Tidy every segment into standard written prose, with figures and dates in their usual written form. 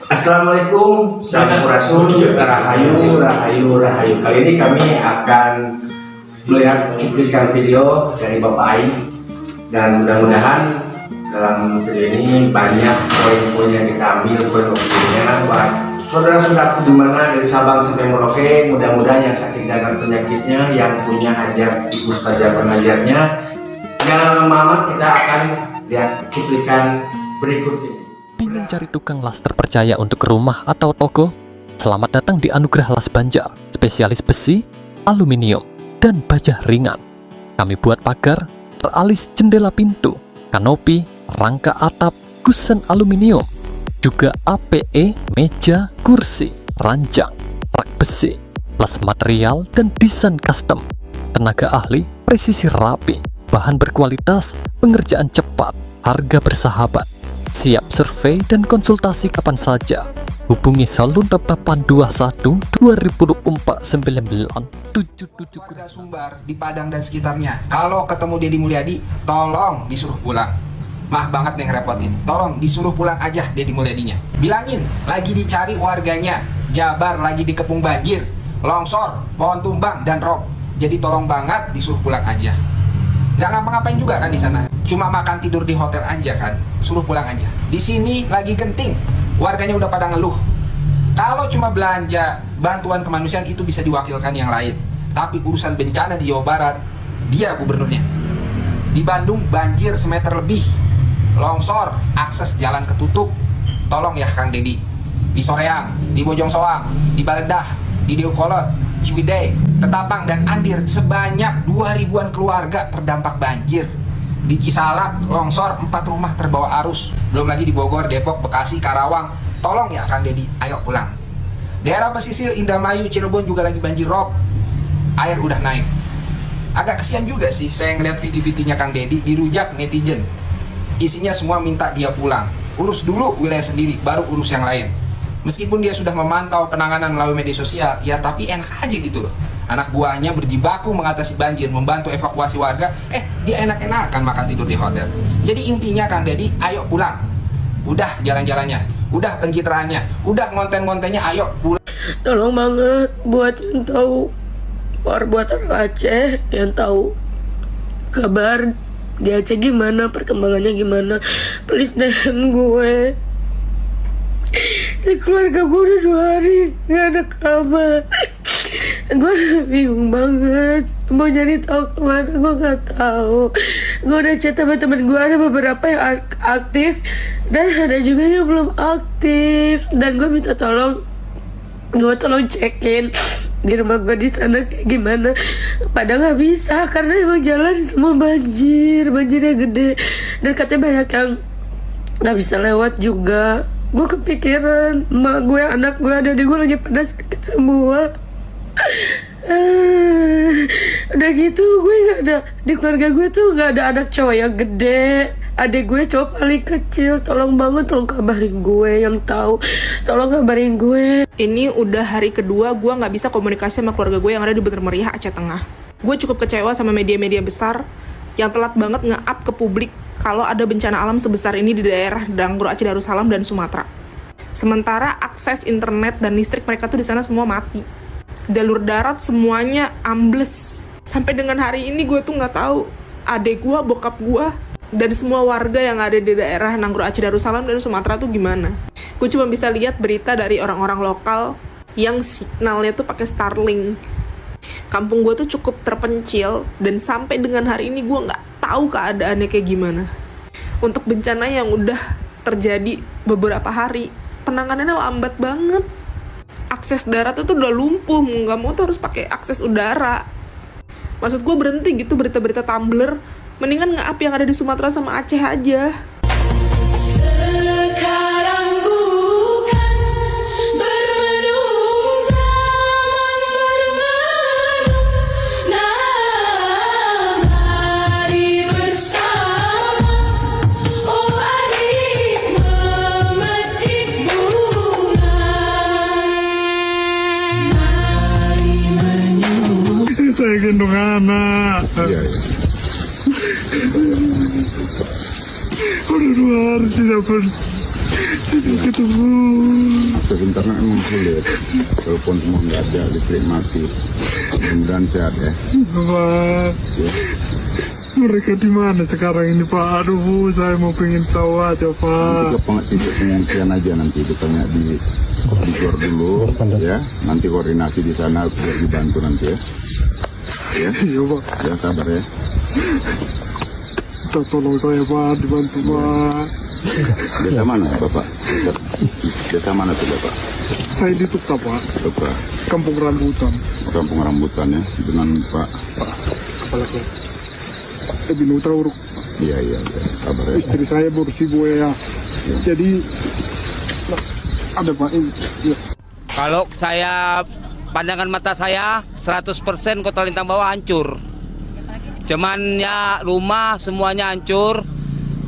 Assalamualaikum, Sampurasun, Rahayu, Rahayu, Rahayu. Kali ini kami akan melihat cuplikan video dari Bapak Aing, dan mudah-mudahan dalam video ini banyak poin-poin yang kita ambil, poin-poinnya buat saudara-saudaraku di mana dari Sabang sampai Merauke. Mudah-mudahan yang sakit dan penyakitnya, yang punya hajat di mustajab pengajarnya, jangan lama-lama, kita akan lihat cuplikan berikut ini. Bingung cari tukang las terpercaya untuk rumah atau toko? Selamat datang di Anugerah Las Banjar, spesialis besi, aluminium, dan baja ringan. Kami buat pagar, teralis jendela pintu, kanopi, rangka atap, kusen aluminium, juga APE, meja, kursi, ranjang, rak besi, plus material dan desain custom. Tenaga ahli, presisi rapi, bahan berkualitas, pengerjaan cepat, harga bersahabat. Siap survei dan konsultasi kapan saja. Hubungi Salon Papan 21 2004 9977. Warga Sumbar di Padang dan sekitarnya, kalau ketemu Deddy Mulyadi, tolong disuruh pulang. Maaf banget nih ngerepotin. Tolong disuruh pulang aja Deddy Mulyadinya. Bilangin lagi dicari warganya. Jabar lagi dikepung banjir, longsor, pohon tumbang dan rob. Jadi tolong banget disuruh pulang aja. Nggak ngapa-ngapain juga kan di sana. Cuma makan tidur di hotel aja kan. Suruh pulang aja. Di sini lagi genting. Warganya udah pada ngeluh. Kalau cuma belanja bantuan kemanusiaan itu bisa diwakilkan yang lain. Tapi urusan bencana di Jawa Barat, dia gubernurnya. Di Bandung banjir semeter lebih. Longsor, akses jalan ketutup. Tolong ya Kang Deddy. Di Soreang, di Bojong Soang, di Balendah, di Deukolot, Ciwidey, Ketapang, dan Andir, sebanyak 2.000-an keluarga terdampak banjir. Di Cisalak, longsor, 4 rumah terbawa arus. Belum lagi di Bogor, Depok, Bekasi, Karawang. Tolong ya Kang Deddy, ayo pulang. Daerah pesisir Indramayu, Cirebon juga lagi banjir rob. Air udah naik. Agak kesian juga sih saya ngeliat video-videonya Kang Deddy dirujak netizen. Isinya semua minta dia pulang. Urus dulu wilayah sendiri, baru urus yang lain. Meskipun dia sudah memantau penanganan melalui media sosial, ya tapi enak aja gitu loh. Anak buahnya berjibaku mengatasi banjir, membantu evakuasi warga, dia enak-enakan makan tidur di hotel. Jadi intinya Kang Deddy, ayo pulang. Udah jalan-jalannya, udah pencitraannya, udah ngonten-ngontennya, ayo pulang. Tolong banget buat yang tahu, buat orang Aceh yang tahu kabar di Aceh gimana, perkembangannya gimana, please DM gue. Keluarga gue udah 2 hari gak ada kabar. Gue bingung banget mau nyari tahu kemana, gue gak tahu. Gue udah chat teman-teman gue, ada beberapa yang aktif dan ada juga yang belum aktif. Dan gue minta tolong cekin di rumah gue di sana kayak gimana. Padahal nggak bisa karena emang jalan semua banjirnya gede, dan katanya banyak yang nggak bisa lewat juga. Gue kepikiran emak gue, anak gue, adik gue lagi pada sakit semua. Udah gitu gue nggak ada, di keluarga gue tuh nggak ada anak cowok yang gede. Adik gue cowok paling kecil. Tolong banget, tolong kabarin gue yang tahu. Tolong kabarin gue. Ini udah hari kedua gue nggak bisa komunikasi sama keluarga gue yang ada di Bener Meriah, Aceh Tengah. Gue cukup kecewa sama media-media besar yang telat banget nge-up ke publik kalau ada bencana alam sebesar ini di daerah Danggro, Aceh Darussalam, dan Sumatera. Sementara akses internet dan listrik mereka tuh di sana semua mati. Jalur darat semuanya ambles. Sampai dengan hari ini gue tuh nggak tahu adek gue, bokap gue, dan semua warga yang ada di daerah Danggro, Aceh Darussalam, dan Sumatera tuh gimana. Gue cuma bisa lihat berita dari orang-orang lokal yang signalnya tuh pakai Starlink. Kampung gue tuh cukup terpencil, dan sampai dengan hari ini gue nggak tahu keadaannya kayak gimana. Untuk bencana yang udah terjadi beberapa hari, penanganannya lambat banget. Akses darat itu udah lumpuh, mau nggak mau tuh harus pakai akses udara. Maksud gue berhenti gitu berita-berita Tumblr, mendingan nge-up yang ada di Sumatera sama Aceh aja. Sekarang bukan bermenung zaman bermenung, nah mari bersama, oh adik memetik bunga, mari menyuruh. Saya gendong anak. Iya. Udah 2 hari tidak ketemu. akses internet emang sulit. Telepon semua nggak ada, listrik mati. Mudah-mudahan sehat ya. Pak, mereka di mana sekarang ini Pak? Aduh, saya mau pengen tahu aja Nanti Pak. ke pengungsian aja nanti kita tanya di Gor dulu ya. Nanti koordinasi di sana biar dibantu nanti ya. Ya, Iya Pak, ya sabar ya. tolong saya Pak, dibantu Pak. Desa mana Bapak? Desa mana tuh Bapak? Saya di Tukta Pak, Bapak Kampung Rambutan. Kampung Rambutan ya dengan Pak. Kepala saya. Binutra uruk. Iya, sabar ya. Istri saya bersih buaya. Jadi ada Pak ini. Ya. Kalau saya, pandangan mata saya 100% Kota Lintang bawah hancur. Cuman ya rumah semuanya hancur.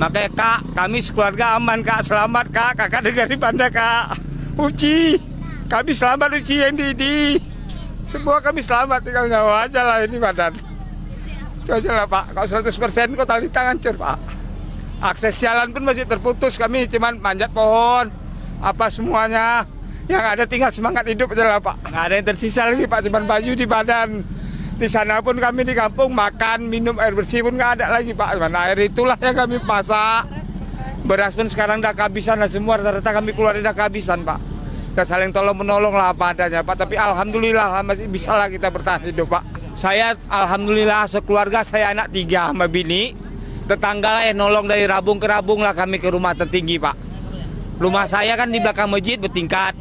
Makanya Kak, kami sekeluarga aman Kak, selamat Kak. Kakak dengar di Banda Kak. Uci, kami selamat Uci yang di. Semua kami selamat, tinggal nyawa aja lah ini badan. Itu aja lah Pak, kalau 100% Kota Lintang hancur Pak. Akses jalan pun masih terputus, kami cuman manjat pohon. Apa semuanya. Yang ada tinggal semangat hidup aja lah Pak. Nggak ada yang tersisa lagi Pak, cuman baju di badan. Di sana pun kami di kampung makan, minum air bersih pun nggak ada lagi Pak. Cuman air itulah yang kami masak. Beras pun sekarang udah kehabisan lah semua, rata-rata kami keluar udah kehabisan Pak. Kita saling tolong-menolong lah apa adanya Pak. Tapi alhamdulillah masih bisa lah kita bertahan hidup Pak. Saya alhamdulillah sekeluarga, saya anak 3 sama bini. Tetangga lah yang nolong dari rabung ke rabung lah kami ke rumah tertinggi Pak. Rumah saya kan di belakang masjid bertingkat.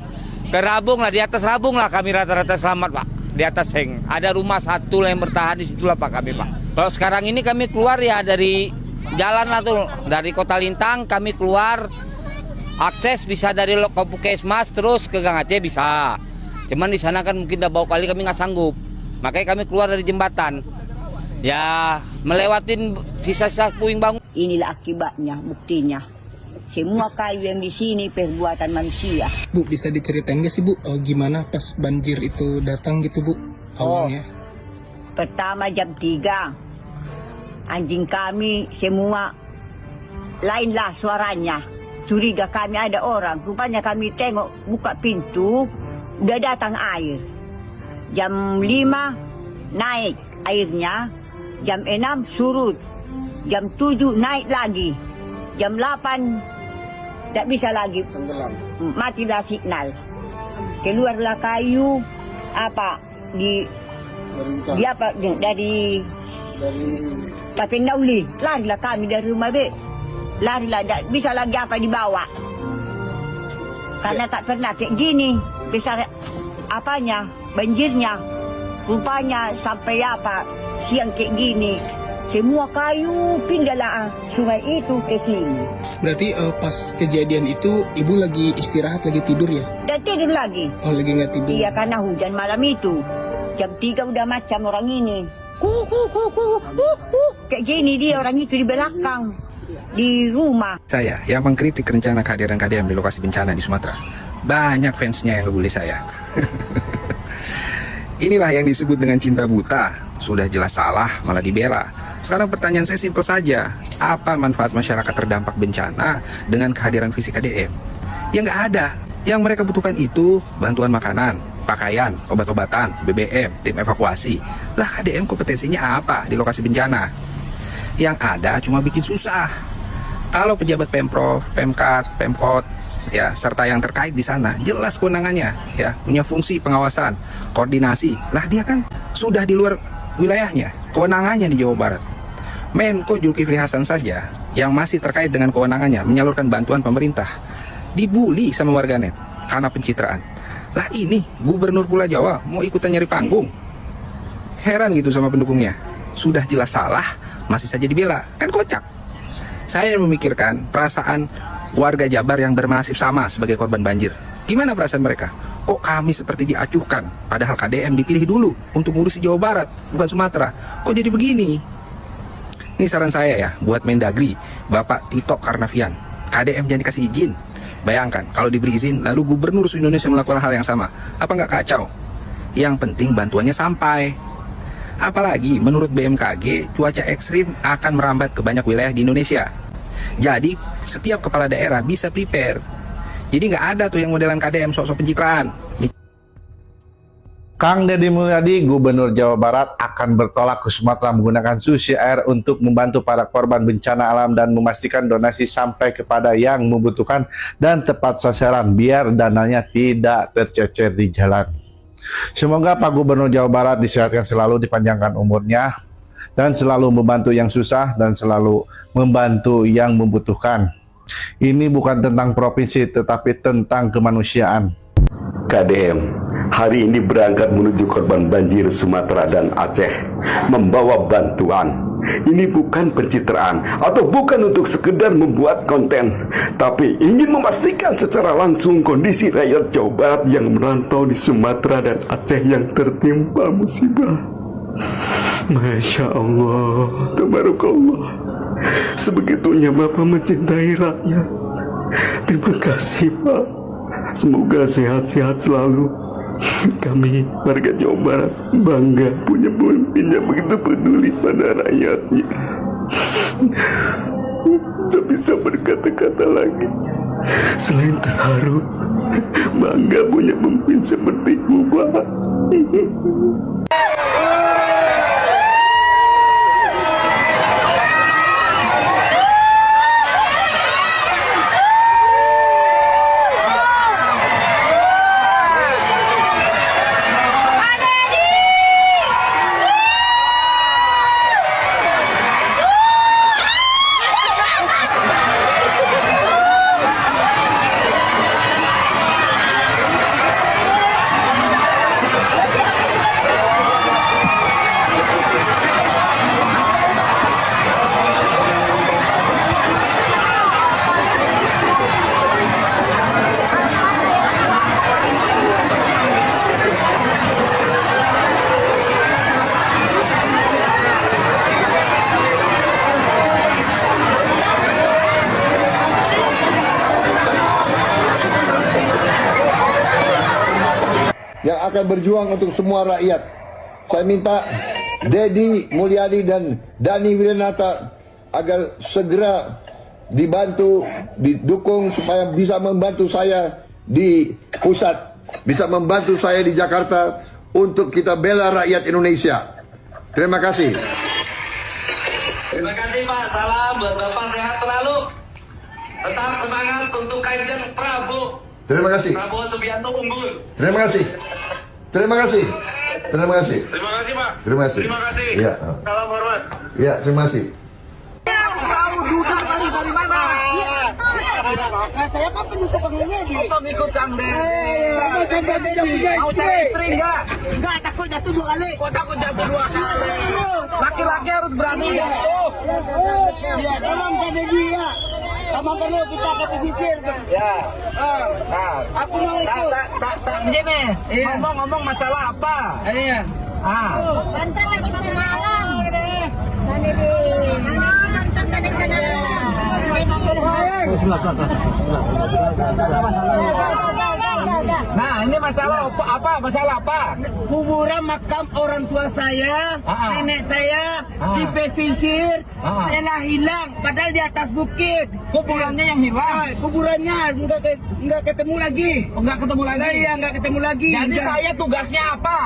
Ke rabung lah, di atas rabung lah kami rata-rata selamat Pak. Di atas seng. Ada rumah satu lah yang bertahan di situlah Pak kami Pak. Kalau sekarang ini kami keluar ya dari jalan lah tuh. Dari Kota Lintang kami keluar. Akses bisa dari Puskesmas terus ke Gang Aceh bisa. Cuman di sana kan mungkin udah bau kali kami nggak sanggup. Makanya kami keluar dari jembatan. Ya melewatin sisa-sisa puing bangun. Inilah akibatnya, buktinya. Semua kayu yang di sini perbuatan manusia. Bu, bisa diceritain nggak sih Bu, gimana pas banjir itu datang gitu Bu, awalnya? Pertama jam 3, anjing kami semua lainlah suaranya. Curiga kami ada orang. Rupanya kami tengok buka pintu, udah datang air. Jam 5 naik airnya, jam 6 surut, jam 7 naik lagi, jam 8 tak bisa lagi, matilah signal. Keluarlah kayu dari Tapin Nauli. Larilah kami dari rumah be. Larilah, tak bisa lagi dibawa. Karena tak pernah kayak gini. Besar banjirnya. Rupanya sampai siang kayak gini. Semua kayu pindahlah sungai itu ke sini. Berarti pas kejadian itu ibu lagi istirahat, lagi tidur ya? Dan tidur lagi. Oh, lagi nggak tidur? Iya, karena hujan malam itu. Jam 3 udah macam orang ini. Kayak gini dia orang itu di belakang. Di rumah. Saya yang mengkritik rencana kehadiran KDM di lokasi bencana di Sumatera. Banyak fansnya yang ngebully saya. Inilah yang disebut dengan cinta buta. Sudah jelas salah, malah dibela. Sekarang pertanyaan saya simpel saja. Apa manfaat masyarakat terdampak bencana dengan kehadiran fisik KDM? Ya nggak ada. Yang mereka butuhkan itu bantuan makanan, pakaian, obat-obatan, BBM, tim evakuasi. Lah KDM kompetensinya apa di lokasi bencana? Yang ada cuma bikin susah. Kalau pejabat Pemprov, Pemkat, Pemkot, ya serta yang terkait di sana jelas kewenangannya, ya punya fungsi pengawasan, koordinasi. Lah dia kan sudah di luar wilayahnya, kewenangannya di Jawa Barat. Menko Zulkifli Hasan saja yang masih terkait dengan kewenangannya menyalurkan bantuan pemerintah dibully sama warganet karena pencitraan. Lah ini Gubernur Pulau Jawa mau ikutan nyari panggung. Heran gitu sama pendukungnya. Sudah jelas salah, masih saja dibela. Kan kocak. Saya memikirkan perasaan warga Jabar yang bernasib sama sebagai korban banjir. Gimana perasaan mereka? Kok kami seperti diacuhkan? Padahal KDM dipilih dulu untuk ngurusi Jawa Barat, bukan Sumatera. Kok jadi begini? Ini saran saya ya, buat Mendagri, Bapak Tito Karnavian. KDM jangan dikasih izin. Bayangkan, kalau diberi izin, lalu Gubernur Indonesia melakukan hal yang sama. Apa nggak kacau? Yang penting bantuannya sampai. Apalagi, menurut BMKG, cuaca ekstrim akan merambat ke banyak wilayah di Indonesia. Jadi, setiap kepala daerah bisa prepare. Jadi nggak ada tuh yang modelan KDM sok-sok pencitraan. Kang Deddy Mulyadi, Gubernur Jawa Barat, akan bertolak ke Sumatera menggunakan Susi Air untuk membantu para korban bencana alam dan memastikan donasi sampai kepada yang membutuhkan dan tepat sasaran biar dananya tidak tercecer di jalan. Semoga Pak Gubernur Jawa Barat disehatkan selalu, dipanjangkan umurnya, dan selalu membantu yang susah dan selalu membantu yang membutuhkan. Ini bukan tentang provinsi, tetapi tentang kemanusiaan. KDM hari ini berangkat menuju korban banjir Sumatera dan Aceh membawa bantuan. Ini bukan pencitraan atau bukan untuk sekedar membuat konten, tapi ingin memastikan secara langsung kondisi rakyat Jawa Barat yang merantau di Sumatera dan Aceh yang tertimpa musibah. Masya Allah, tabarakallah. Sebegitunya Bapak mencintai rakyat. Terima kasih Pak. Semoga sehat-sehat selalu. Kami warga Jawa Barat bangga punya pemimpin yang begitu peduli pada rakyatnya. Tak bisa berkata-kata lagi selain terharu, bangga punya pemimpin seperti Bapak. yang akan berjuang untuk semua rakyat. Saya minta Deddy Mulyadi dan Dhani Wiranata agar segera dibantu, didukung supaya bisa membantu saya di pusat, bisa membantu saya di Jakarta untuk kita bela rakyat Indonesia. Terima kasih. Terima kasih Pak, salam buat Bapak, sehat selalu. Tetap semangat untuk Kanjeng Prabowo. Terima kasih. Prabowo Subianto unggul. Terima kasih. Terima kasih. Terima kasih. Terima kasih Pak. Terima kasih. Terima kasih. Ya. Salam hormat. Ya, terima kasih. Tahu duduk dari mana? Saya kan penyusup pengingin. Pengikut Kang Den. Mau cari istri enggak? Enggak, takut jatuh 2 kali. Kok takut jatuh 2 kali? Laki-laki harus berani jatuh. Ya, tolong jadi dia. Sama perlu kita ke pesisir. Ya. Nah, aku mau ikut. Begini, ngomong-ngomong masalah apa? Iya. Banten lagi kenalan. Banten tadi kenalan. Nah, ini masalah apa? Masalah apa? Kuburan makam orang tua saya, nenek saya di pesisir telah hilang, padahal di atas bukit. Kuburannya yang hilang? Kuburannya nggak ketemu lagi. Oh, nggak ketemu lagi? Iya, nggak ketemu lagi. Jadi saya tugasnya apa?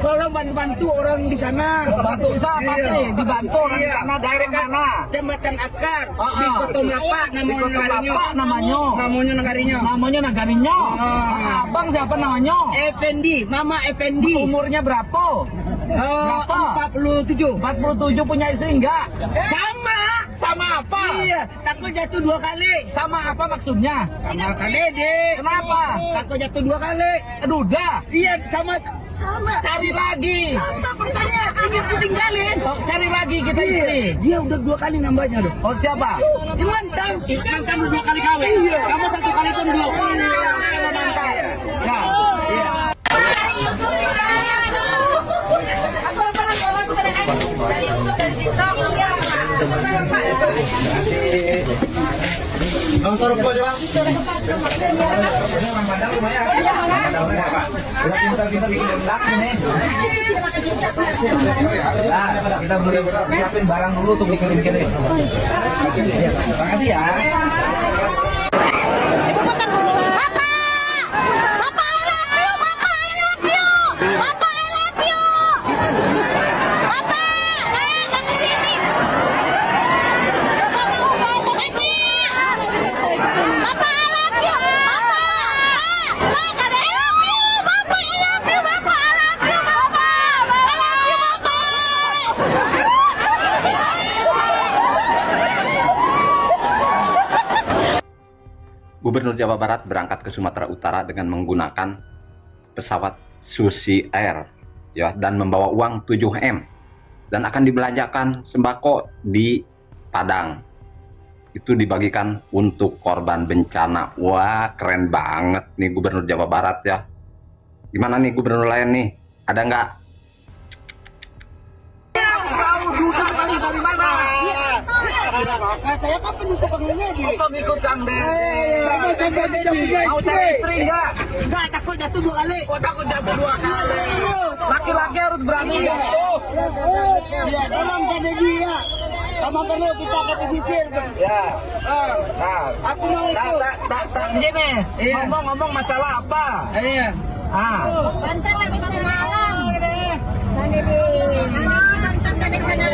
Tolong bantu orang di sana. Bantu siapa sih? Dibantu orang di sana, daerah mana? Jembatan Akar di Kota Melapa namanya Nagarinya. Abang siapa namanya? Effendi, Mama Effendi. Umurnya berapa? 47. 47 punya istri enggak? Sama apa? Iya, takut jatuh 2 kali. Sama apa maksudnya? Sama Kak Dede. Kenapa? Takut jatuh 2 kali. Udah. Iya, sama. Cari lagi. Apa pertanyaan? Ingin ditinggalin. Oh, cari lagi kita istri. Dia udah 2 kali nambahnya loh. Oh, siapa? Mantan 2 kali kawin. Iya. Kamu 1 kali pun belum. Mantan. Nah, iya. Kita boleh siapin barang dulu untuk dikirim-kirim. Terima kasih ya. Itu makan dulu. Gubernur Jawa Barat berangkat ke Sumatera Utara dengan menggunakan pesawat Susi Air ya, dan membawa uang 7M dan akan dibelanjakan sembako di Padang. Itu dibagikan untuk korban bencana. Wah, keren banget nih Gubernur Jawa Barat ya. Gimana nih gubernur lain nih? Ada nggak? Saya kan pengikut Kang Deddy. Mau cari istri enggak? Enggak, takut jatuh 2 kali. Oh, takut jatuh 2 kali. Laki-laki harus berani jatuh. Ya, tolong Kang Deddy ya. Sama perlu kita ke pesisir. Ya. Aku mau itu. Gini, ngomong masalah apa? Iya. Banten lagi malam. Kang Deddy. Banten tadi sana.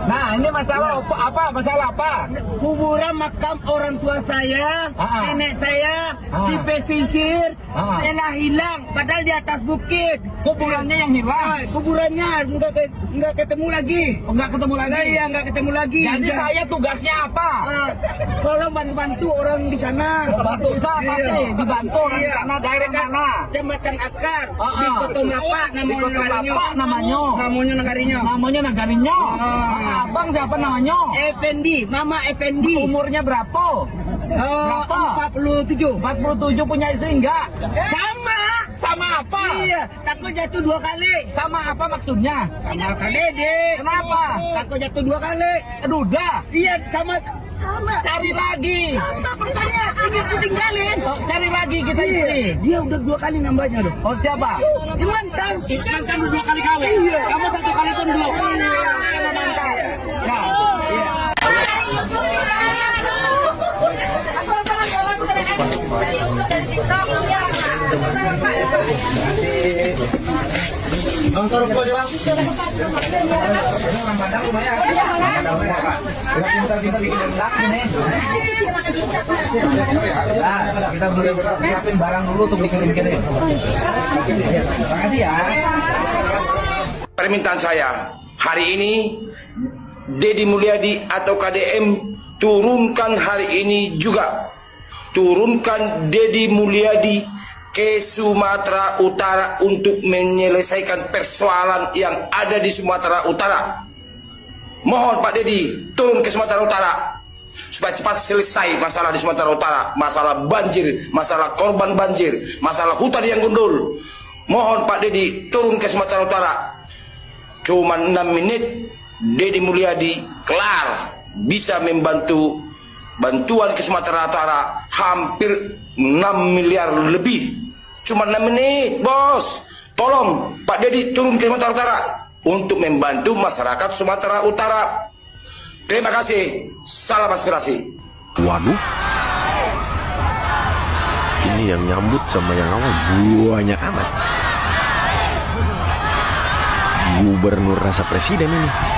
Nah, ini masalah apa? Masalah apa? Kuburan makam orang tua saya, nenek saya, di pesisir, telah hilang, padahal di atas bukit. Kuburannya yang hilang? Kuburannya nggak ketemu lagi. Nggak ketemu lagi? Iya, nggak ketemu lagi. Jadi saya tugasnya apa? Tolong bantu orang di sana. Bantu siapa sih? Dibantu orang di sana, daerah mana? Jembatan Akar. Di Kota Mapa namanya Nagarinya. Abang siapa namanya? Effendi, Mama Effendi. Umurnya berapa? 47 punya istri enggak? Sama apa? Iya, takut jatuh 2 kali. Sama apa maksudnya? Sama Kang Deddy. Kenapa? Takut jatuh 2 kali. Duda. Iya, sama. Cari lagi. Sama pertanyaan, ini ditinggalin. Cari lagi kita istri. Dia udah 2 kali nambahnya dong. Oh, siapa? Mantan 2 kali kawin. Iya. Kamu 1 kali pun belum. Iya, mantan. Nah, iya. Nonton rokok aja, Bang. Orang Padang lumayan. Kita bikin rendang ini. Kita siapin barang dulu untuk bikin ini. Terima kasih ya. Permintaan saya hari ini, Deddy Mulyadi atau KDM turunkan hari ini juga. Turunkan Deddy Mulyadi ke Sumatera Utara untuk menyelesaikan persoalan yang ada di Sumatera Utara. Mohon Pak Deddy turun ke Sumatera Utara supaya cepat selesai masalah di Sumatera Utara, masalah banjir, masalah korban banjir, masalah hutan yang gundul. Mohon Pak Deddy turun ke Sumatera Utara. Cuma 6 menit Deddy Mulyadi kelar bisa membantu bantuan ke Sumatera Utara hampir 6 miliar lebih. Cuma 6 menit, bos. Tolong Pak Deddy turun ke Sumatera Utara untuk membantu masyarakat Sumatera Utara. Terima kasih. Salam aspirasi. Waduh. Ini yang nyambut sama yang awal banyak amat. Gubernur rasa presiden ini.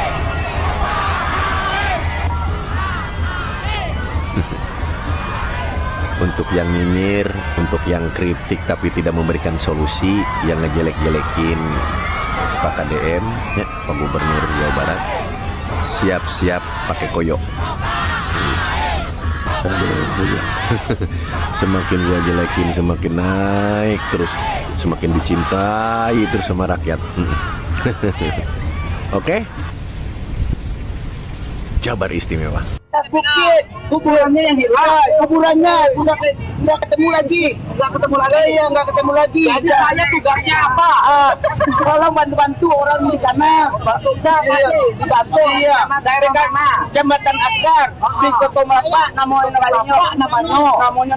Untuk yang nyinyir, untuk yang kritik tapi tidak memberikan solusi, yang ngejelek-jelekin Pak KDM, ya, Pak Gubernur Jawa Barat, siap-siap pakai koyok. Aduh, ya. Semakin gua jelekin, semakin naik terus, semakin dicintai terus sama rakyat. Oke? Jabar istimewa. Bukit, kuburannya yang hilang, kuburannya nggak ketemu lagi, ya nggak ketemu lagi. Jadi saya tugasnya apa? Tolong bantu orang di sana, siapa sih dibantu? Iya, daerah mana? Jembatan Akar di Kota Mapa, namanya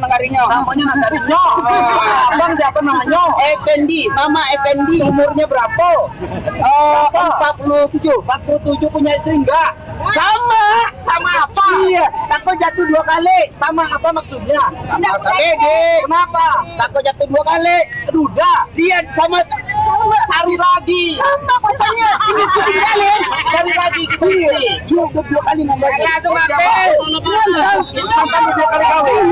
Nagarinya. Abang siapa namanya? Effendi, Mama Effendi. Umurnya berapa? 47 punya istri enggak? Sama apa? Iya, takut jatuh 2 kali. Sama apa maksudnya? Sama Deddy. Kenapa? Takut jatuh 2 kali. Duda. Dia sama cari lagi. Sama pasangnya. Ini tinggalin. Cari lagi kita istri. Juga 2 kali nambahnya. Ya, itu ngapain? Mantan 2 kali kawin.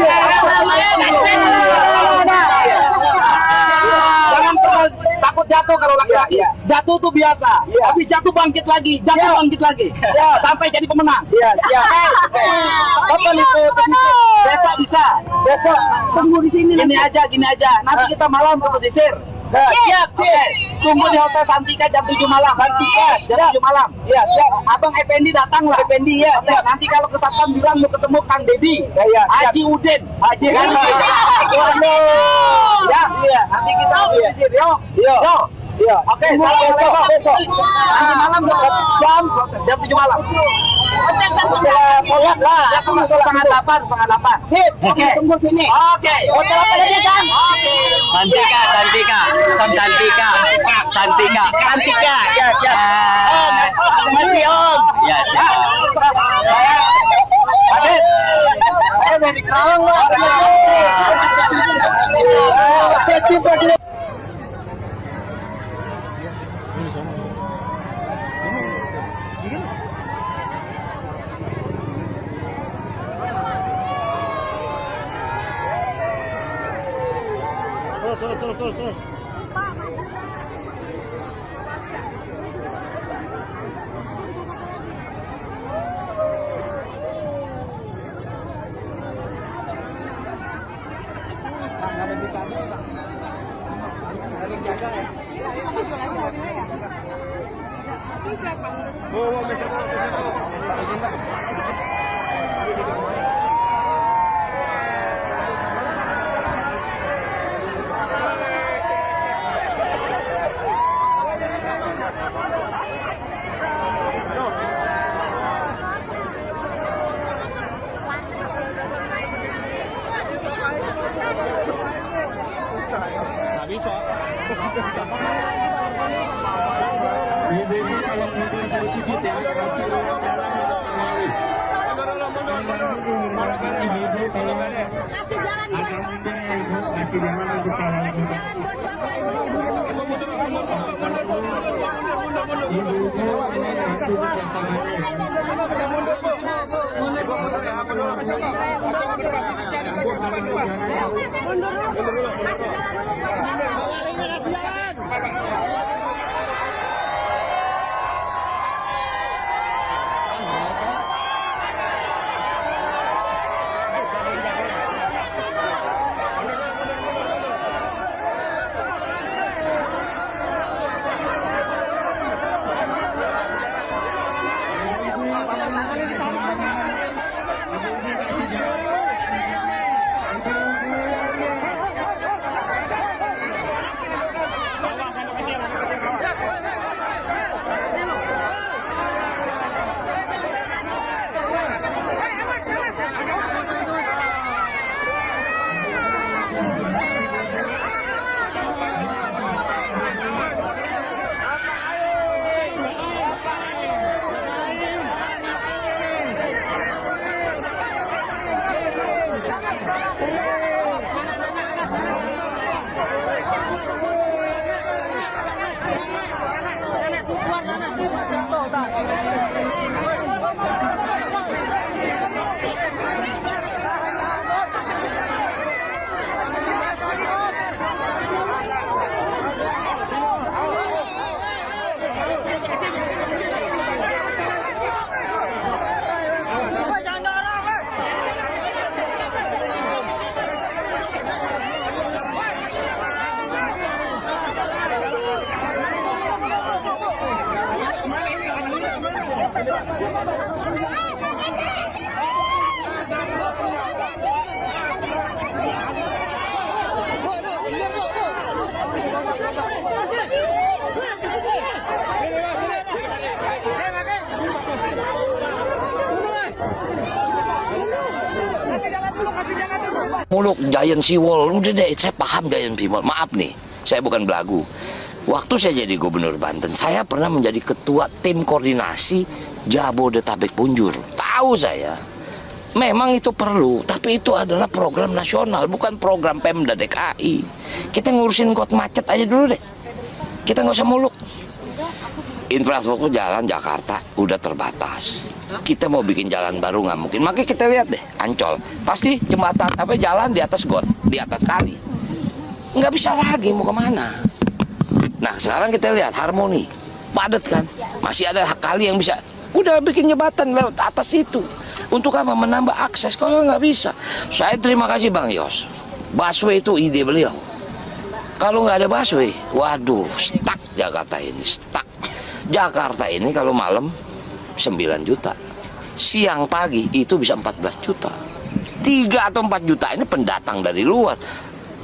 Jangan takut jatuh. jatuh kalau laki-laki. Jatuh tuh biasa. Habis jatuh bangkit lagi, bangkit lagi. Sampai jadi pemenang. Kapan itu? Besok bisa. Besok tunggu di sini. Gini aja. Nanti kita malam ke pesisir. Siap. Tunggu di Hotel Santika jam 7 malam. Jam 7 malam. Iya, siap. Abang Effendi datang lah. Effendi ya. Nanti kalau ke Satpam bilang mau ketemu Kang Dedi. Haji Udin. Haji. Ya, nanti kita pesisir. Yo. Oke, besok. Nanti malam jam 7 malam. Sholat lah. Setengah 8. Sip. Oke. Tunggu sini. Oke. Hotel apa tadi, Kang? Oke. Santika. Ya. Masih Om. Ya. Saya dari Kerawang loh. Terus. Muluk Giant Seawall, udah deh, saya paham Giant Seawall. Maaf nih, saya bukan belagu. Waktu saya jadi gubernur Banten, saya pernah menjadi ketua tim koordinasi Jabodetabek Punjur. Tahu saya, memang itu perlu, tapi itu adalah program nasional, bukan program Pemda DKI. Kita ngurusin got macet aja dulu deh. Kita nggak usah muluk. Infrastruktur jalan Jakarta udah terbatas. Kita mau bikin jalan baru nggak mungkin. Makanya kita lihat deh, Ancol pasti jembatan apa jalan di atas got, di atas kali. Nggak bisa lagi, mau kemana? Nah sekarang kita lihat harmoni, padat kan, masih ada kali yang bisa, udah bikin jembatan lewat atas itu. Untuk apa? Menambah akses. Kalau nggak bisa, saya terima kasih Bang Yos. Busway itu ide beliau. Kalau nggak ada busway, waduh, stuck Jakarta ini, stuck. Jakarta ini kalau malam 9 juta, siang pagi itu bisa 14 juta. 3 atau 4 juta ini pendatang dari luar.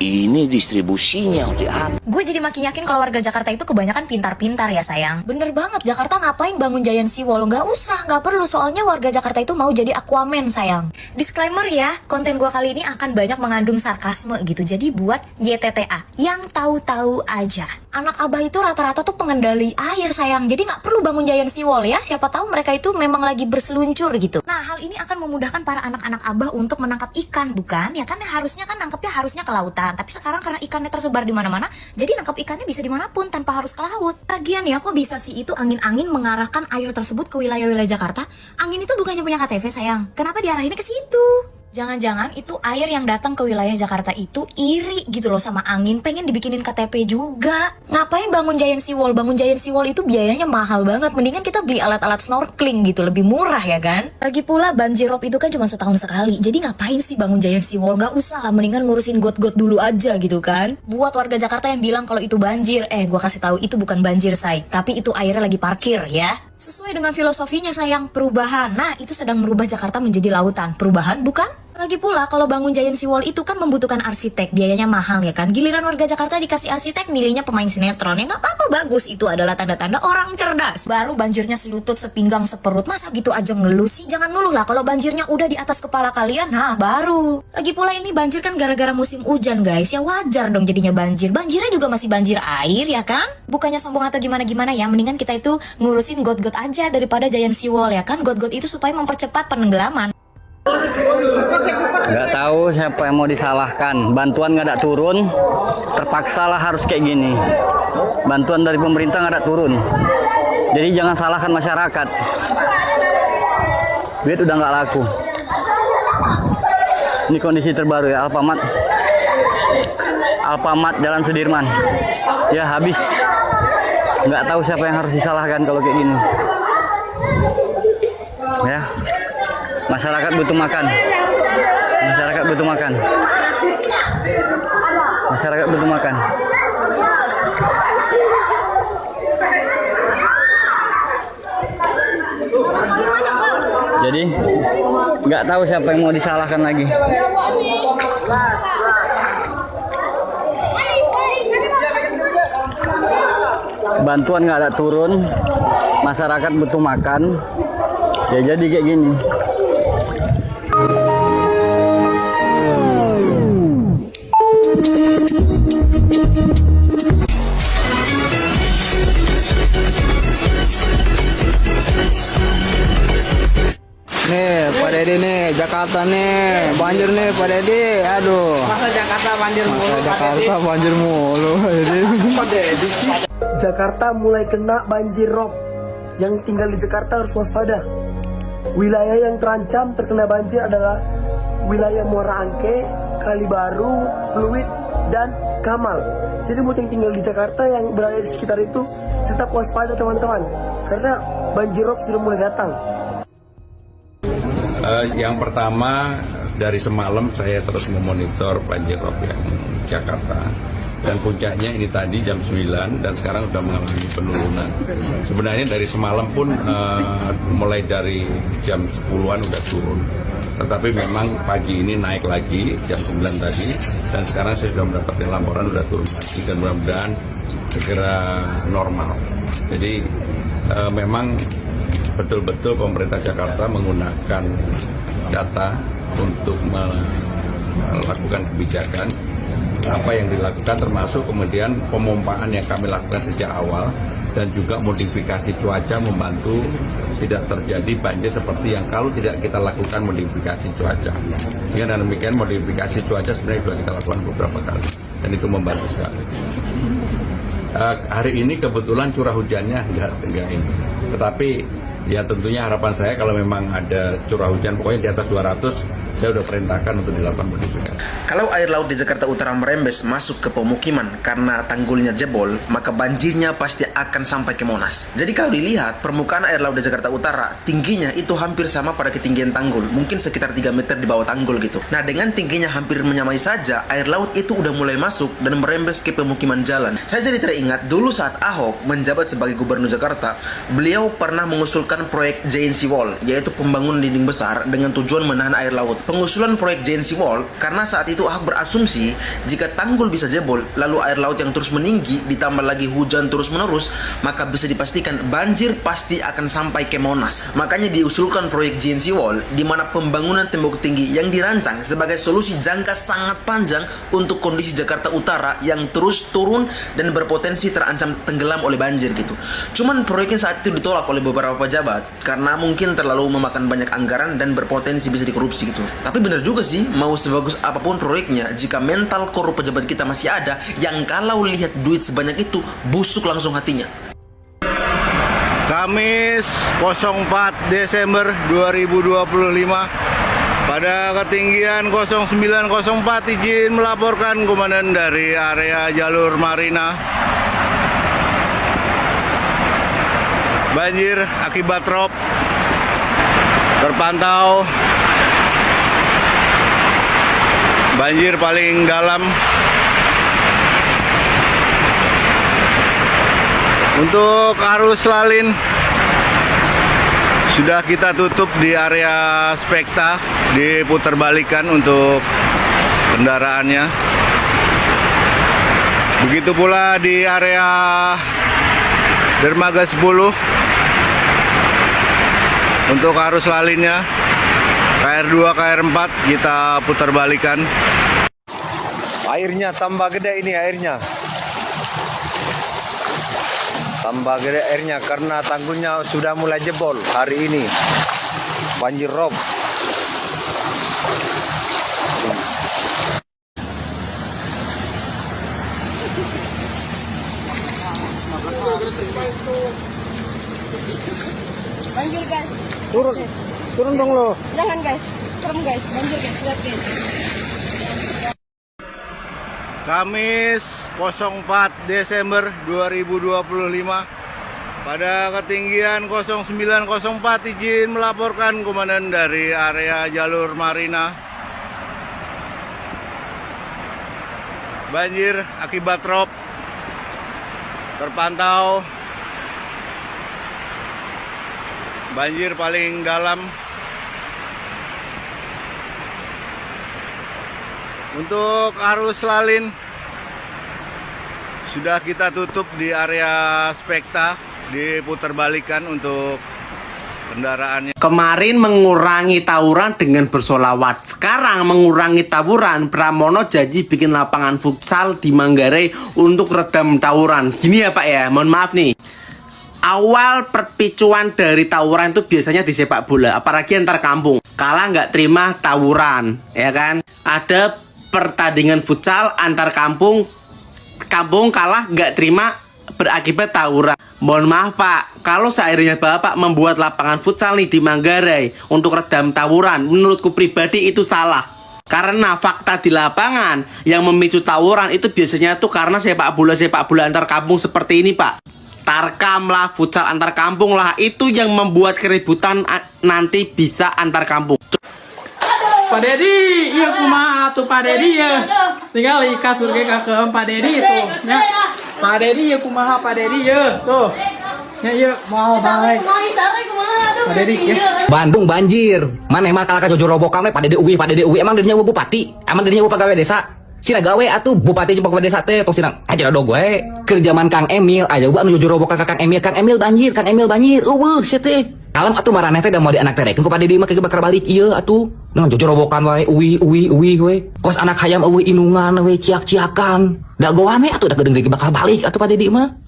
Ini distribusinya diatur. Gue jadi makin yakin kalau warga Jakarta itu kebanyakan pintar-pintar ya sayang. Bener banget, Jakarta ngapain bangun Giant Sea Wall? Nggak usah, nggak perlu. Soalnya warga Jakarta itu mau jadi Aquaman sayang. Disclaimer ya, konten gue kali ini akan banyak mengandung sarkasme gitu. Jadi buat YTTA, yang tahu-tahu aja. Anak abah itu rata-rata tuh pengendali air sayang. Jadi nggak perlu bangun Giant Sea Wall ya. Siapa tahu mereka itu memang lagi berseluncur gitu. Nah hal ini akan memudahkan para anak-anak abah untuk menangkap ikan, bukan? Ya kan harusnya kan nangkepnya harusnya ke lautan. Tapi sekarang karena ikannya tersebar di mana-mana, jadi nangkap ikannya bisa dimanapun tanpa harus ke laut. Lagian ya, kok bisa sih itu angin-angin mengarahkan air tersebut ke wilayah-wilayah Jakarta? Angin itu bukannya punya KTV sayang. Kenapa diarahinnya ke situ? Jangan-jangan itu air yang datang ke wilayah Jakarta itu iri gitu loh sama angin, pengen dibikinin KTP juga. Ngapain bangun Giant Sea Wall? Bangun Giant Sea Wall itu biayanya mahal banget. Mendingan kita beli alat-alat snorkeling gitu, lebih murah ya kan? Lagi pula banjirop itu kan cuma setahun sekali. Jadi ngapain sih bangun Giant Sea Wall? Gak usah lah, mendingan ngurusin got-got dulu aja gitu kan. Buat warga Jakarta yang bilang kalau itu banjir, gua kasih tahu itu bukan banjir say, tapi itu airnya lagi parkir ya. Sesuai dengan filosofinya sayang, perubahan. Nah itu sedang merubah Jakarta menjadi lautan. Perubahan bukan? Lagi pula kalau bangun Giant Sea Wall itu kan membutuhkan arsitek, biayanya mahal ya kan. Giliran warga Jakarta dikasih arsitek, milihnya pemain sinetron. Ya nggak apa-apa, bagus, itu adalah tanda-tanda orang cerdas. Baru banjirnya selutut, sepinggang, seperut, masa gitu aja ngeluh sih? Jangan ngeluh lah, kalau banjirnya udah di atas kepala kalian, nah baru. Lagi pula ini banjir kan gara-gara musim hujan guys, ya wajar dong jadinya banjir. Banjirnya juga masih banjir air ya kan? Bukannya sombong atau gimana-gimana ya, mendingan kita itu ngurusin got-got aja daripada Giant Sea Wall ya kan. Got-got itu supaya mempercepat penenggelaman. Nggak tahu siapa yang mau disalahkan. Bantuan nggak ada turun, terpaksalah harus kayak gini. Bantuan dari pemerintah nggak ada turun. Jadi jangan salahkan masyarakat. Duit udah nggak laku. Ini kondisi terbaru ya, Alfamart Jalan Sudirman. Ya habis. Nggak tahu siapa yang harus disalahkan kalau kayak gini. Ya. Masyarakat butuh makan. Masyarakat butuh makan. Masyarakat butuh makan. Jadi nggak tahu siapa yang mau disalahkan lagi. Bantuan nggak ada turun, masyarakat butuh makan. Ya jadi kayak gini. Nih, Pak Dedi nih, Jakarta nih, banjir nih Pak Dedi, aduh. Masa Jakarta banjir mulu, Masa Jakarta banjir mulu, Pak Dedi. Jakarta mulai kena banjir rob. Yang tinggal di Jakarta harus waspada. Wilayah yang terancam terkena banjir adalah wilayah Muara Angke, Kalibaru, Pluit, dan Kamal. Jadi buat yang tinggal di Jakarta yang berada di sekitar itu tetap waspada teman-teman, karena banjir rob sudah mulai datang. Yang pertama, dari semalam saya terus memonitor banjir rob yang Jakarta. Dan puncaknya ini tadi jam 9 dan sekarang sudah mengalami penurunan. Sebenarnya dari semalam pun mulai dari jam 10-an udah turun. Tetapi memang pagi ini naik lagi jam 9 tadi dan sekarang saya sudah mendapatkan laporan sudah turun lagi dan mudah-mudahan segera normal. Jadi memang betul-betul pemerintah Jakarta menggunakan data untuk melakukan kebijakan. Apa yang dilakukan termasuk kemudian pemompaan yang kami lakukan sejak awal dan juga modifikasi cuaca membantu tidak terjadi banjir seperti yang kalau tidak kita lakukan modifikasi cuaca. Sehingga dengan demikian modifikasi cuaca sebenarnya sudah kita lakukan beberapa kali dan itu membantu sekali. Hari ini kebetulan curah hujannya enggak ini, tetapi ya tentunya harapan saya kalau memang ada curah hujan pokoknya di atas 200 saya udah perintahkan untuk dilakukan modifikasi. Kalau air laut di Jakarta Utara merembes masuk ke pemukiman karena tanggulnya jebol, maka banjirnya pasti akan sampai ke Monas. Jadi kalau dilihat, permukaan air laut di Jakarta Utara tingginya itu hampir sama pada ketinggian tanggul, mungkin sekitar 3 meter di bawah tanggul gitu. Nah, dengan tingginya hampir menyamai saja, air laut itu udah mulai masuk dan merembes ke pemukiman jalan. Saya jadi teringat dulu saat Ahok menjabat sebagai gubernur Jakarta, beliau pernah mengusulkan proyek Giant Sea Wall, yaitu pembangunan dinding besar dengan tujuan menahan air laut. Pengusulan proyek Giant Sea Wall karena saat itu Ahok berasumsi jika tanggul bisa jebol, lalu air laut yang terus meninggi ditambah lagi hujan terus-menerus, maka bisa dipastikan banjir pasti akan sampai ke Monas. Makanya diusulkan proyek Giant Sea Wall, di mana pembangunan tembok tinggi yang dirancang sebagai solusi jangka sangat panjang untuk kondisi Jakarta Utara yang terus turun dan berpotensi terancam tenggelam oleh banjir gitu. Cuman proyeknya saat itu ditolak oleh beberapa pejabat karena mungkin terlalu memakan banyak anggaran dan berpotensi bisa dikorupsi gitu. Tapi benar juga sih, mau sebagus apapun proyeknya, jika mental korup pejabat kita masih ada, yang kalau lihat duit sebanyak itu busuk langsung hatinya. Kamis 04 Desember 2025 pada ketinggian 0904 izin melaporkan komandan dari area jalur Marina. Banjir akibat rob terpantau. Banjir paling dalam untuk arus lalin sudah kita tutup di area Spekta, diputerbalikan untuk kendaraannya. Begitu pula di area Dermaga 10 untuk arus lalinnya. KR2, KR4 kita puterbalikan. Airnya tambah gede ini airnya. Tambah gede airnya karena tanggulnya sudah mulai jebol hari ini. Banjir rob. Banjir guys. Turun dong lo. Jangan guys. Serem guys. Banjir guys. Lihat guys. Kamis 04 Desember 2025 pada ketinggian 0904 izin melaporkan komandan dari area jalur Marina. Banjir akibat rob terpantau. Banjir paling dalam untuk arus lalin sudah kita tutup di area Spekta, diputerbalikan untuk kendaraannya. Kemarin mengurangi tawuran dengan bersolawat, sekarang mengurangi tawuran. Pramono janji bikin lapangan futsal di Manggarai untuk redam tawuran. Gini ya Pak ya, mohon maaf nih. Awal perpicuan dari tawuran itu biasanya di sepak bola, apalagi antar kampung. Kalah nggak terima tawuran, ya kan? Ada pertandingan futsal antar kampung, kampung kalah nggak terima berakibat tawuran. Mohon maaf Pak, kalau seandainya Bapak membuat lapangan futsal nih di Manggarai untuk redam tawuran, menurutku pribadi itu salah. Karena fakta di lapangan yang memicu tawuran itu biasanya tuh karena sepak bola antar kampung seperti ini Pak. Tarkam lah, futsal antar kampung lah, itu yang membuat keributan nanti bisa antar kampung. Pak Dedi, iya kumaha tuh Pak Dedi ya. Tinggal ikat surga ke Pak Dedi tuh. Ya. Pak Dedi ya kumaha Pak Dedi ya. Tuh. Ya iya mau baik. Pak Dedi ya. Bandung banjir. Mana emang kalau ka Jojo Robokan Pak Dedi uwi emang dirinya bupati. Emang dirinya pegawai desa. Sina gawe atuh bupati jeung pegawai desa teh tos sina aja do gue. Keur zaman Kang Emil aya gua anu Jojo Robokan ka Kang Emil banjir. Eueuh sia teh. Kalem atuh maraneh teh da mau dianak terekeun ku Pak Dedi mah kege bakal balik ieu atuh. Dengan Jojo Robokan wae uwi we. Kos anak hayam eueuh inungan we ciak-ciakan. Da goa me atuh da gedeung bakal balik atuh Pak Dedi mah.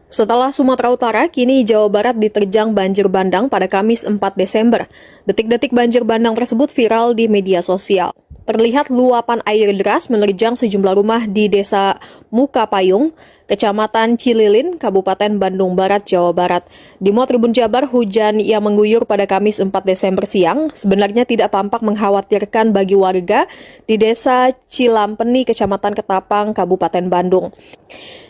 Setelah Sumatera Utara, kini Jawa Barat diterjang banjir bandang pada Kamis 4 Desember. Detik-detik banjir bandang tersebut viral di media sosial. Terlihat luapan air deras menerjang sejumlah rumah di Desa Muka Payung, Kecamatan Cililin, Kabupaten Bandung Barat, Jawa Barat. Di Muat Tribun Jabar, hujan yang mengguyur pada Kamis 4 Desember siang sebenarnya tidak tampak mengkhawatirkan bagi warga di Desa Cilampeni, Kecamatan Ketapang, Kabupaten Bandung.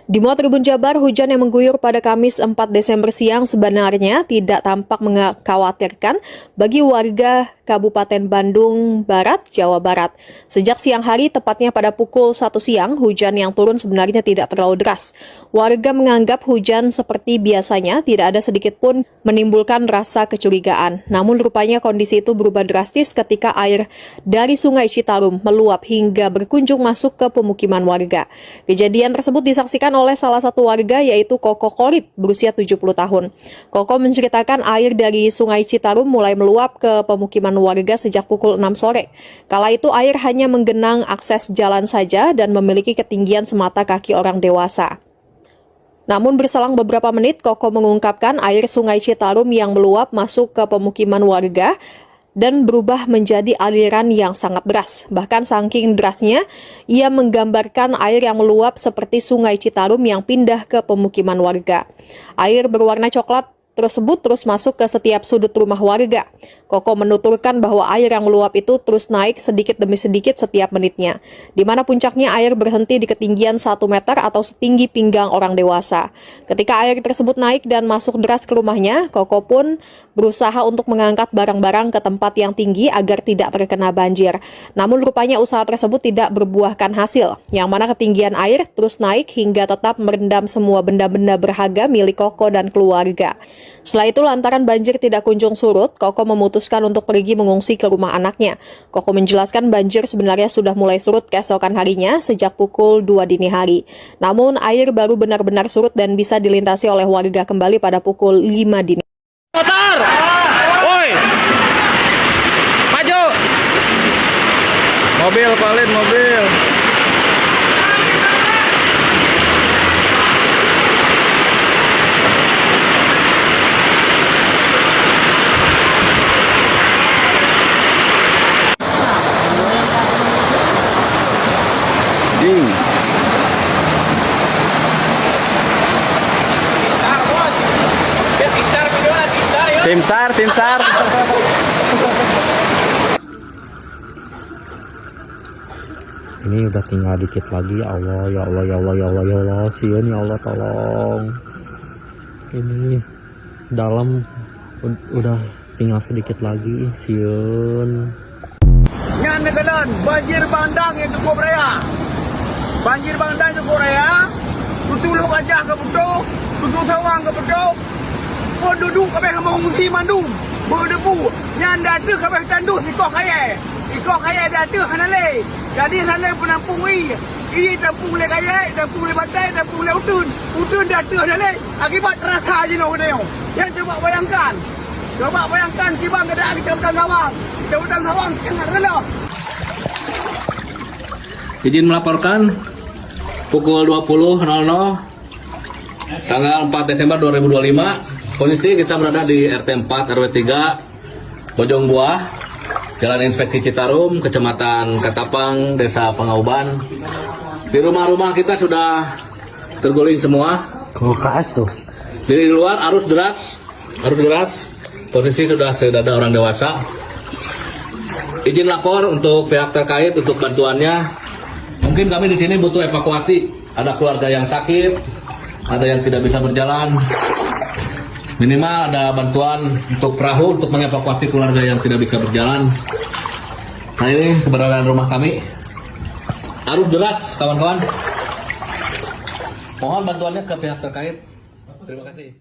Di Muat Tribun Jabar, hujan yang mengguyur pada Kamis 4 Desember siang sebenarnya tidak tampak mengkhawatirkan bagi warga Kabupaten Bandung Barat, Jawa Barat. Sejak siang hari, tepatnya pada pukul 1 siang, hujan yang turun sebenarnya tidak terlalu deras. Warga menganggap hujan seperti biasanya, tidak ada sedikit pun menimbulkan rasa kecurigaan. Namun rupanya kondisi itu berubah drastis ketika air dari Sungai Citarum meluap hingga berkunjung masuk ke pemukiman warga. Kejadian tersebut disaksikan oleh salah satu warga, yaitu Koko Korip, berusia 70 tahun. Koko menceritakan air dari Sungai Citarum mulai meluap ke pemukiman warga sejak pukul 6 sore. Kala itu air hanya menggenang akses jalan saja dan memiliki ketinggian semata kaki orang dewasa. Namun berselang beberapa menit, Koko mengungkapkan air Sungai Citarum yang meluap masuk ke pemukiman warga dan berubah menjadi aliran yang sangat deras. Bahkan saking derasnya, ia menggambarkan air yang meluap seperti Sungai Citarum yang pindah ke pemukiman warga. Air berwarna coklat tersebut terus masuk ke setiap sudut rumah warga. Koko menuturkan bahwa air yang meluap itu terus naik sedikit demi sedikit setiap menitnya, di mana puncaknya air berhenti di ketinggian 1 meter atau setinggi pinggang orang dewasa. Ketika air tersebut naik dan masuk deras ke rumahnya, Koko pun berusaha untuk mengangkat barang-barang ke tempat yang tinggi agar tidak terkena banjir. Namun rupanya usaha tersebut tidak berbuahkan hasil, yang mana ketinggian air terus naik hingga tetap merendam semua benda-benda berharga milik Koko dan keluarga. Setelah itu lantaran banjir tidak kunjung surut, Koko memutuskan untuk pergi mengungsi ke rumah anaknya. Koko menjelaskan banjir sebenarnya sudah mulai surut keesokan harinya sejak pukul 2 dini hari. Namun air baru benar-benar surut dan bisa dilintasi oleh warga kembali pada pukul 5 dini. Motor! Woi! Maju! Mobil, Colin, mobil. Tim SAR, tim SAR. Ini udah tinggal dikit lagi. Ya Allah, ya Allah, ya Allah, ya Allah, ya Allah. Sieun, ya Allah, tolong. Ini dalam udah tinggal sedikit lagi. Sieun. Nyan negelan, banjir bandang yang cukup raya. Banjir bandang cukup raya. Tutulung aja ke bedok, tutul sawang ke bedok. Duduk kabeh mengungsi mandum berdebu yang datu kabeh tandus ikoh kaya datu hanale jadi hanale penampung i tampung le kaya tampung le batai tampung le utun datu hanale akibat rasa je no neo yang coba bayangkan tiba ada di Kecamatan Hawang sangat rendah. Izin melaporkan pukul 20.00 tanggal 4 Desember 2025. Kondisi kita berada di RT 4 RW 3 Bojong Buah, Jalan Inspeksi Citarum, Kecamatan Ketapang, Desa Pangauban. Di rumah-rumah kita sudah terguling semua. Kulkas tuh. Di luar arus deras. Posisi sudah sedada orang dewasa. Izin lapor untuk pihak terkait untuk bantuannya. Mungkin kami di sini butuh evakuasi. Ada keluarga yang sakit, ada yang tidak bisa berjalan. Minimal ada bantuan untuk perahu untuk mengevakuasi keluarga yang tidak bisa berjalan. Nah ini keberadaan rumah kami. Arus deras kawan-kawan. Mohon bantuannya ke pihak terkait. Terima kasih.